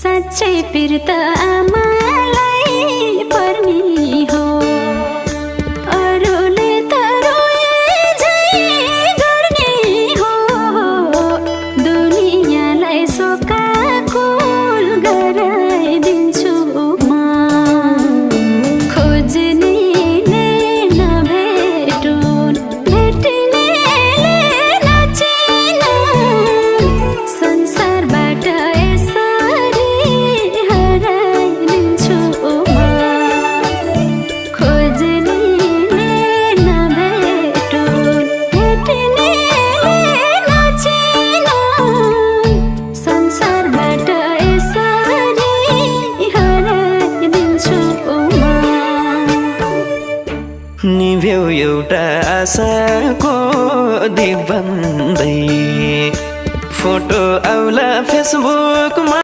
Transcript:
सच्चै पिर्त आमालाई पर्ने हो अरूले त रोए झै गर्ने हो दुनियाँलाई शोकाकुल गराइदिन्छु म खोज्नेले नभेटुन् भेट्नेले नचिनुन् संसारबाट यसरी हराइदिन्छु म खोज्नेले नभेटुन् भेट्नेले नचिनुन् संसारबाट यसरी हराइदिन्छु म निभ्यौ एउटा आशाको दीप बन्दै फोटो आउला फेसबुकमा